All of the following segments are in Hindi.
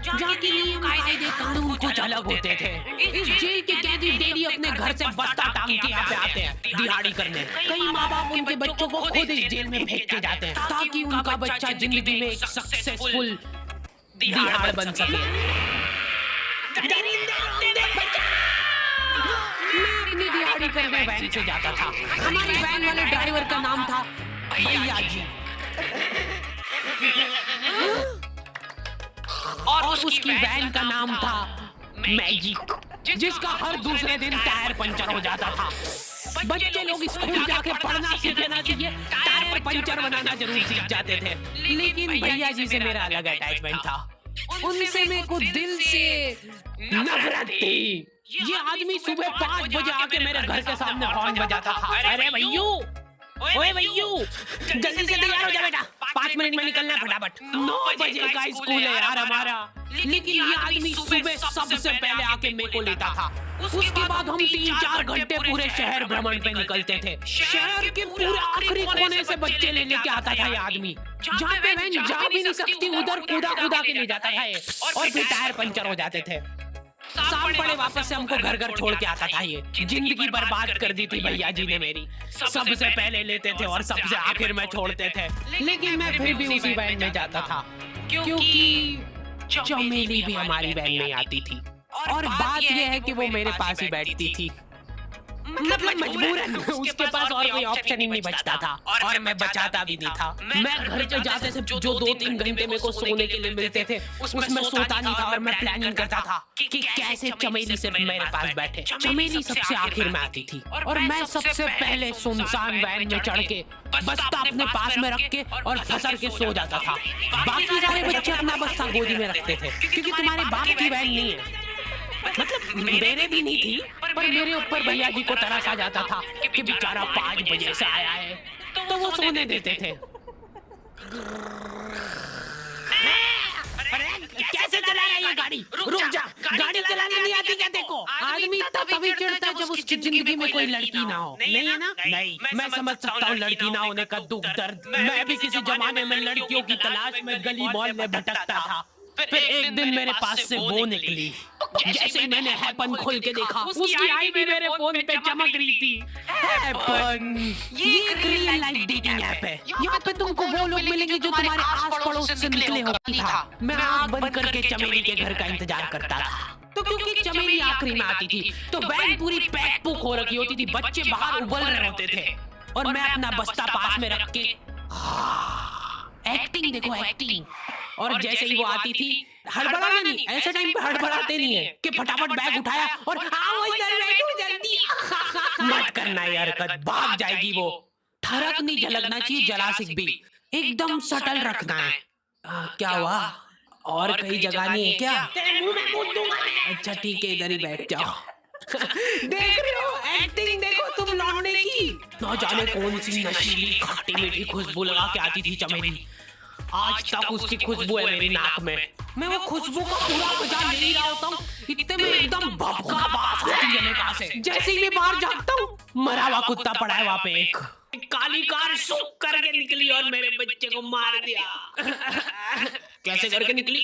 जहाँ के नियम कायदे कानून कुछ अलग होते थे। इस जेल के कैदी डेली अपने घर से बस्ता टांग के यहाँ पे आते हैं दिहाड़ी करने। कई माँ बाप उनके बच्चों को खुद इस जेल में फेंक के जाते हैं ताकि उनका बच्चा जिंदगी में एक सक्सेसफुल दिहाड़ बन सके। मैं अपनी दिहाड़ी करने वैन से जाता था। हमारी वैन वाले ड्राइवर का नाम था भैया जी और उसकी वैन का नाम था मैजिक, जिसका हर दूसरे दिन टायर पंचर हो जाता था। बच्चे लोग स्कूल जाके पढ़ना सीखना चाहिए, टायर पंचर बनाना जरूर सीख जाते थे। लेकिन भैया जी से मेरा अलग अटैचमेंट था। उनसे मेरे को दिल से नफरत थी। ये आदमी सुबह 5 बजे आके मेरे घर के सामने हॉर्न बजाता था। अरे भैयू, ओए भैयू, जल्दी से तैयार हो जा बेटा, 5 मिनट में निकलना है फटाफट। 9 बजे का स्कूल है यार हमारा। लेकिन ये आदमी सुबह सबसे पहले आके मेरे को लेता था। उसके बाद हम 3-4 घंटे पूरे शहर भ्रमण पे निकलते थे। शहर के पूरे आखिरी कोने से बच्चे ले लेके आता था ये आदमी। जहाँ पे वैन जा भी नहीं सकती उधर कूदा के ले जाता था ये, और फिर टायर पंचर हो जाते थे। शाम पड़े वापस से हमको घर छोड़ के आता था ये। जिंदगी बर्बाद कर दी थी भैया जी ने मेरी। सबसे पहले लेते थे और सबसे आखिर में छोड़ते थे। लेकिन मैं फिर भी उसी वैन में जाता था क्योंकि चमेली भी हमारी वैन में आती थी। और बात यह है कि वो मेरे पास ही बैठती थी, मतलब मजबूरन। उसके पास और कोई ऑप्शन ही नहीं बचता था और मैं बचाता भी नहीं था। मैं घर से जाते से जो 2-3 घंटे मेरे को सोने के लिए मिलते थे उसमें सोता नहीं था और मैं प्लानिंग करता था कि कैसे चमेली से मेरे पास बैठे। चमेली सबसे आखिर में आती थी और मैं सबसे पहले सुनसान वैन में चढ़ के बस्ता अपने पास में रख के और फंसर के सो जाता था। बाकी सारे बच्चे अपना बस्ता गोदी में रखते थे क्योंकि तुम्हारे बाप की वैन नहीं है, मतलब मेरे भी नहीं थी। पर मेरे ऊपर भैया जी को तरस आ जाता था कि बेचारा 5 बजे से आया है, तो वो सोने देते थे। कैसे चला रहा है ये गाड़ी? रुक जा, गाड़ी चलाना नहीं आती क्या? देखो आदमी तभी चिढ़ता है जब उसकी जिंदगी में कोई लड़की ना हो। नहीं है ना? नहीं, मैं समझ सकता हूँ लड़की ना होने का दुख दर्द। मैं भी किसी जमाने में लड़कियों की तलाश में गली मॉल में भटकता था। फिर एक दिन मेरे पास से वो निकली। जैसे ही मैंने हैपन खोल के देखा उसकी आईडी मेरे फोन पे चमक रही थी। हैपन ये एक रियल लाइफ डेटिंग ऐप है। यहाँ पे तुमको वो लोग मिलेंगे जो तुम्हारे आस पड़ोस से निकले होती था। मैं आँख बंद करके चमेली के घर का इंतजार करता था। तो क्योंकि चमेली आखिरी में आती थी तो वैन पूरी पैक पुक हो रखी होती थी, बच्चे बाहर उबल रहे होते थे और मैं अपना बस्ता पास में रख के एक्टिंग, देखो एक्टिंग। और जैसे ही वो आती थी, हड़बड़ाना नहीं, ऐसे टाइम पे हड़बड़ाते नहीं है कि फटाफट बैग उठाया और आओ इधर बैठो जल्दी। मत करना ये हरकत, भाग जाएगी वो। ठरक नहीं झलकना चाहिए, जरा सिक भी, एकदम सटल रखना है। क्या हुआ? और कहीं जगह नहीं है क्या? तेरे मुंह में कूद दूंगा। अच्छा ठीक है, इधर ही बैठ जाओ। देख रहे हो एक्टिंग, देखो तुम लौंडे की। ना जाने कौन सी नशीली खट्टी मीठी खुशबू लगा के आती थी चमेली। आज तक उसकी खुशबू है मेरी नाक में। मैं वो खुशबू का पूरा मजा ले ही रहा होता हूँ, इतने में एकदम भभका बात होती है निकाह से। जैसे ही मैं बाहर जाता हूँ, मरा हुआ कुत्ता पड़ा है वहाँ पे। एक काली कार सूख करके निकली और मेरे बच्चे को मार दिया। कैसे करके निकली?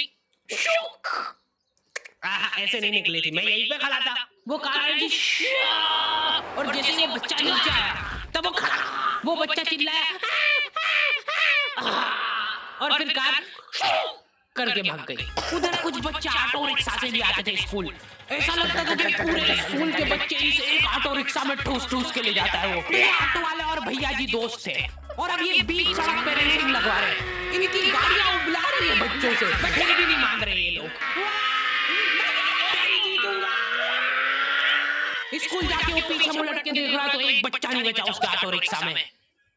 ऐसे नहीं निकली थी, मैं यहीं पे खड़ा था। वो कार आई और जैसे वो बच्चा नीचे आया तब वो खड़ा, वो बच्चा चिल्लाया और फिर कार करके भाग गई। उधर कुछ बच्चे ऑटो रिक्शा से भी आते थे स्कूल। ऐसा लगता था कि पूरे स्कूल के बच्चे इस एक ऑटो रिक्शा में ठूस के ले जाता है वो। ऑटो वाले और भैया जी दोस्त थे और अब ये बीच सड़क पे रेसिंग लगवा रहे हैं। इनकी गाड़ियां उबला रही है बच्चों से, फिर भी नहीं मान रहे ये लोग। स्कूल जाके वो पीछे मुड़ के देख रहा तो एक बच्चा नहीं बचा उसका ऑटो रिक्शा में।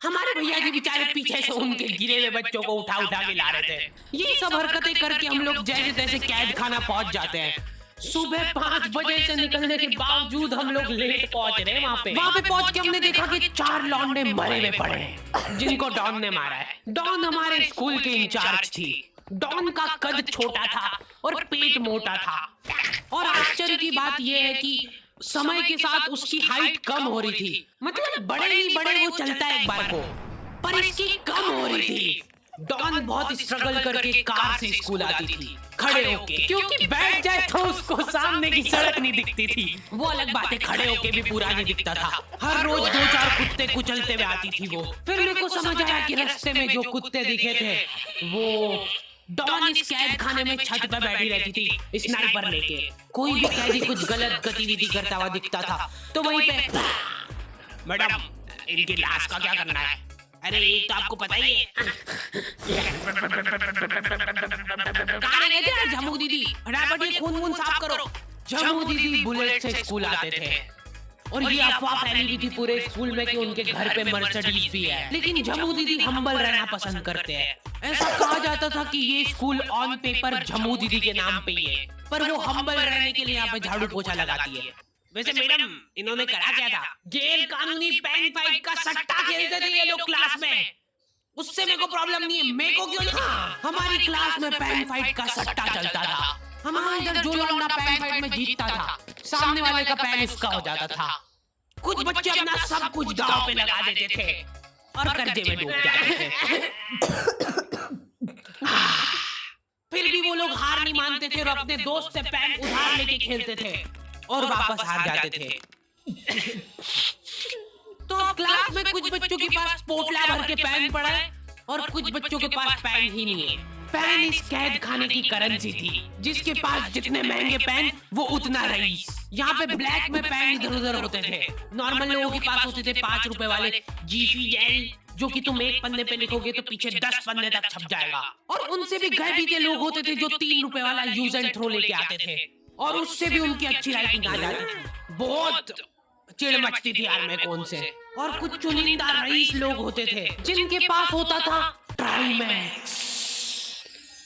हमारे भैया जी बेचारे पीछे से उनके गिरे हुए बच्चों को उठा के ला रहे थे। ये सब हरकतें करके हम लोग जैसे तैसे कैद खाना पहुंच जाते हैं। सुबह 5 बजे से निकलने के बावजूद हम लोग लेट पहुंच रहे हैं वहाँ पे पहुंच के हमने देखा कि 4 लौंडे मरे हुए पड़े हैं जिनको डॉन ने मारा है। डॉन हमारे स्कूल की इंचार्ज थी। डॉन का कद छोटा था और पेट मोटा था और आश्चर्य की बात यह है कि समय के साथ उसकी हाइट कम हो रही थी। मतलब बड़े ही बड़े वो चलता है एक बार को, पर इसकी कम हो रही थी। डॉन बहुत स्ट्रगल करके कार से स्कूल आती थी खड़े होके, क्योंकि बैठ जाए तो उसको सामने की सड़क नहीं दिखती थी। वो अलग बात है, खड़े होके भी पूरा नहीं दिखता था। हर रोज 2-4 कुत्ते कुचलते हुए आती थी वो। फिर मेरे को समझ आया कि रास्ते में जो कुत्ते दिखे थे वो डॉन इस कैद खाने में छत पर बैठी रहती थी स्नाइपर लेके। कोई भी कैदी कुछ गलत गतिविधि करता हुआ दिखता था तो वहीं पे, मैडम इनकी लाश का क्या करना है? अरे ये तो आपको पता ही है। कहाँ गए थे झमू दीदी? फटाफट ये खून साफ करो। झमू दीदी बुलेट से स्कूल आते थे और ये अफवाह फैली हुई थी पूरे स्कूल में कि उनके घर पे मर्सिडीज भी है। लेकिन झमू दीदी हम्बल रहना पसंद करते हैं। ऐसा कहा जाता था कि ये स्कूल ऑन पेपर झमू दीदी के नाम पे ही है, पर वो हम्बल रहने के लिए यहाँ पे झाड़ू पोछा लगाती है। वैसे मैडम इन्होंने करा क्या था? गैर कानूनी पेन फाइट का सट्टा खेलते थे ये लोग क्लास में। उससे मेरे को प्रॉब्लम नहीं है, मेरे को क्यों नहीं? हमारी क्लास में पेन फाइट का सट्टा चलता था। हमारे इधर जो लौंडा पेन फाइट में जीतता था, सामने वाले का पेन उसका हो जाता था। कुछ बच्चे अपना सब कुछ दांव पे लगा देते थे और कर्जे में डूब जाते थे। फिर भी वो लोग हार नहीं मानते थे और अपने दोस्त से पेन उधार लेके खेलते थे और वापस हार जाते थे। तो क्लास में कुछ बच्चों के पास पोटला भर के पेन पड़ा है और कुछ बच्चों के पास पेन ही नहीं है। पेन इस कैद खाने की करेंसी थी। जिसके पास जितने महंगे पेन वो उतना रईस। यहाँ पे ब्लैक में पेन इधर उधर होते थे। नॉर्मल लोगों के पास होते थे 5 रुपए वाले जीफी जेल, जो कि तुम एक पन्ने पे लिखोगे तो पीछे 10 पन्ने तक छप जाएगा। और उनसे भी गए बीते लोग होते थे जो 3 रुपए वाला यूज एंड थ्रो लेके आते थे और उससे भी उनकी अच्छी राइटिंग आ जाती थी। बहुत चिढ़ मचती थी यार मेरे को उनसे। और कुछ चुनिंदा रईस लोग होते थे जिनके पास होता था ट्राईमैक्स।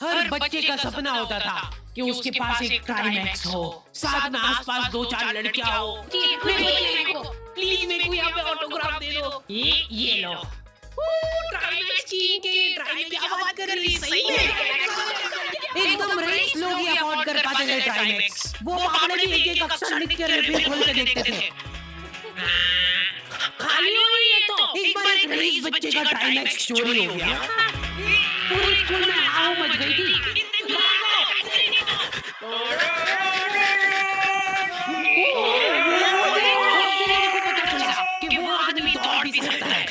हर बच्चे का सपना होता था कि उसके पास एक ट्राईमैक्स हो, साथ में आसपास 2-4 लड़कियां हो। प्लीज मेरे को यहाँ पे ऑटोग्राफ दे दो। ये लो ट्राईमैक्स की ट्राईमैक्स की आवाज कर रही सही है। एकदम रईस लोग ही अफोर्ड कर पाते थे ट्राईमैक्स। वो बाबड़े भी एक-एक अक्षर लिख के रिव्यू खोल के देखते थे। खाली हो रही है तो एक बार एक रईस बच्चे का ट्राईमैक्स चोरी हो गया। पूरे स्कूल में आओ मच गई थी। कि वो आदमी दौड़ भी सकता है।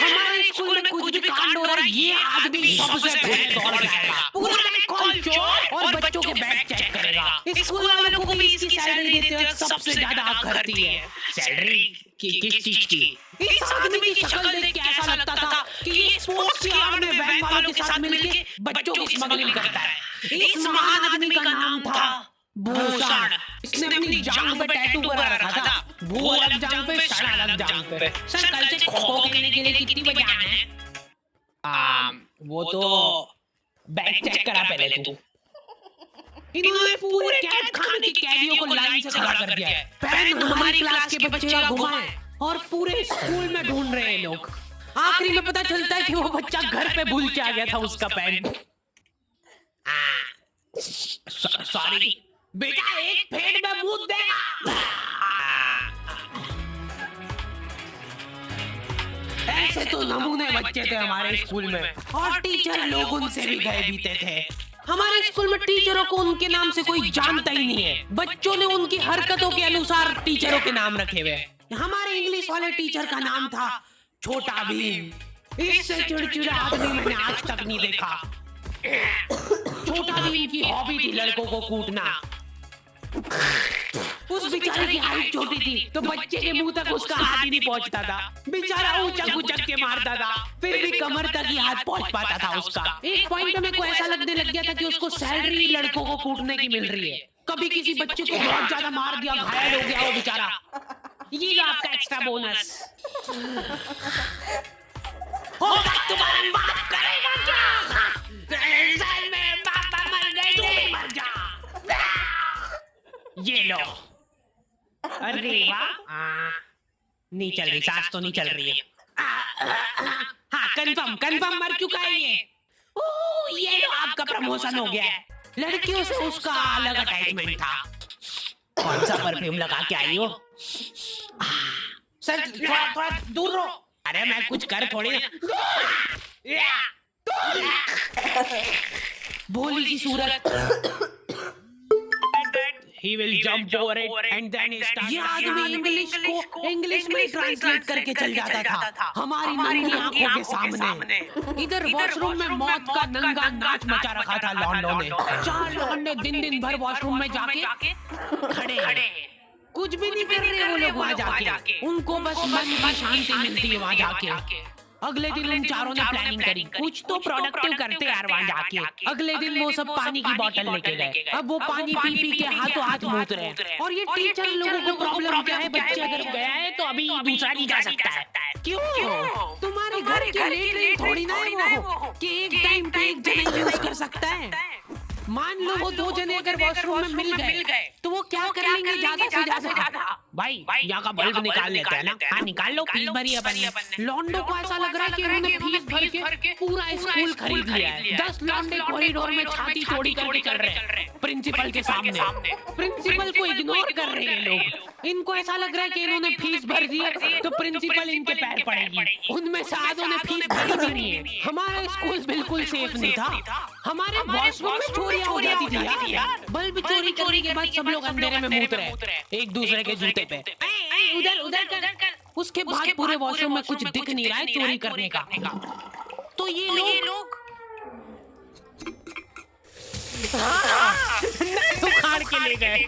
हमारे स्कूल में कुछ भी कांड हो रहा है ये आदमी सबसे पहले दौड़ जाएगा। पूरा कॉल चोर और बच्चों के बैग चेक करेगा। स्कूल वालों को भी इसकी सैलरी देते वक्त सबसे ज्यादा हक करती है। सैलरी किस चीज की? इस आदमी की शक्ल देख के ऐसा लगता था कि ये स्पोर्ट्स की आड़ में बैंक वालों के साथ मिलके बच्चों की स्मगलिंग करता है। इस महान आदमी का नाम था भूषण। इसने अपनी जांघ पे टैटू करा रखा था। भू अलग जांघ पे, सड़ अलग जांघ पे। सर कल से खो-खो खेलने के लिए कितनी बजे आना है? वो तो बैग चेक करा पहले तू। इन्होंने पूरे कैद खाने के कैदियों को लाइन से खड़ा कर दिया है। पेन हमारी क्लास के बच्चे का घुमा है और पूरे स्कूल में ढूंढ रहे हैं लोग। आखिरी में पता चलता है कि वो बच्चा घर पे भूल के आ गया था उसका पेन। सॉरी बेटा, एक फेड में मुंह देगा। ऐसे तो नमूने बच्चे थे हमारे स्कूल में और टीचर लोग उनसे भी गए बीते थे। हमारे स्कूल में टीचरों को उनके नाम से कोई जानता ही नहीं है। बच्चों ने उनकी हरकतों के अनुसार टीचरों के नाम रखे हुए। हमारे इंग्लिश वाले टीचर का नाम था छोटा भीम। इससे चिड़चिड़ा आदमी मैंने आज तक नहीं देखा। छोटा भीम की हॉबी थी लड़कों को कूटना। उस बेचारे की हाइट छोटी थी तो बच्चे के मुंह तक उसका हाथ ही नहीं पहुंचता था। बेचारा उचक उचक के मारता था, फिर भी कमर तक ही हाथ पहुंच पाता था उसका। एक पॉइंट में मेरे को ऐसा लगने लग गया था कि उसको सैलरी लड़कों को कूटने की मिल रही है। कभी किसी बच्चे को बहुत ज्यादा मार दिया, घायल हो गया वो बेचारा, ये लो आपका एक्स्ट्रा बोनस। तुम्हारा बाप करेगा क्या? में पापा मर गए, तू भी मर जा। ये लो। अरे वाह, नहीं चल रही, सांस तो नहीं चल रही है। हाँ कंफर्म मर चुका है ये। ये लो आपका प्रमोशन हो गया है। लड़कियों से उसका अलग अटैचमेंट था। कौन सा परफ्यूम लगा के आई हो? सर थोड़ा दूर रहो। अरे मैं कुछ कर थोड़ी ना। भोली की सूरत। He will jump over it and then he starts. ये आदमी इंग्लिश में ट्रांसलेट करके चल जाता था हमारी नंगी आंखों के सामने। इधर वॉशरूम में मौत का नंगा नाच मचा रखा था लॉन्डो ने। 4 लौंडे दिन भर वॉशरूम में जाके खड़े कुछ भी नहीं कर रहे वो लोग वहाँ जाके। उनको बस मन की शांति मिलती है वहाँ जाके। अगले दिन उन चारों ने प्लानिंग करी कुछ तो प्रोडक्टिव करते यार वहाँ जाके। अगले दिन वो सब पानी की बोतल लेके गए। अब वो पानी पी के हाथों हाथ मूत रहे हैं। और ये टीचर लोगों को प्रॉब्लम क्या है, बच्चे अगर गया है तो अभी दूसरा नहीं जा सकता है। क्यों? तुम्हारे घर की लेटरिन थोड़ी ना है वो कि एक टाइम पे एक जने यूज कर सकता है। मान लो वो 2 जने अगर वॉशरूम में मिल गए तो वो क्या कर लेंगे ज्यादा से ज्यादा। भाई यहाँ का बल्ब निकाल लेते हैं ना। हाँ निकाल लो, फीस भरी अपन। लॉन्डो को ऐसा लग रहा है कि उन्होंने फीस भर के पूरा स्कूल खरीद लिया है। 10 लॉन्डे कॉरिडोर में छाती तोड़ी करके चल रहे हैं प्रिंसिपल के सामने। प्रिंसिपल को इग्नोर कर रहे हैं लोग। इनको ऐसा लग रहा है कि इन्होंने फीस भर दी है तो प्रिंसिपल इनके पैर पड़ेगी। उनमें से आधों ने फीस भरी भी नहीं है। हमारा स्कूल बिल्कुल सेफ नहीं था। हमारे वॉशरूम में चोरियां हो जाती थी यार। बल्ब चोरी करने के बाद सब लोग अंधेरे में मूत रहे एक दूसरे के जूते पे। उधर कर। उसके बाद पूरे वॉशरूम में कुछ दिख नहीं रहा है चोरी करने का। तो ये लोग नल उखाड़ के ले गए।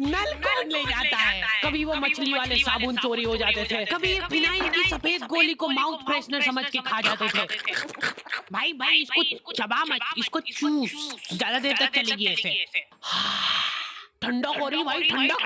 नल कौन ले जाता है? कभी वो मछली वाले साबुन चोरी हो जाते थे, कभी फिनाइल की सफेद गोली को माउथ फ्रेशनर समझ के खा जाते थे। भाई इसको चबा मत, इसको चूस, ज्यादा देर तक चलेगी ऐसे। ठंडा हो रही भाई, ठंडा।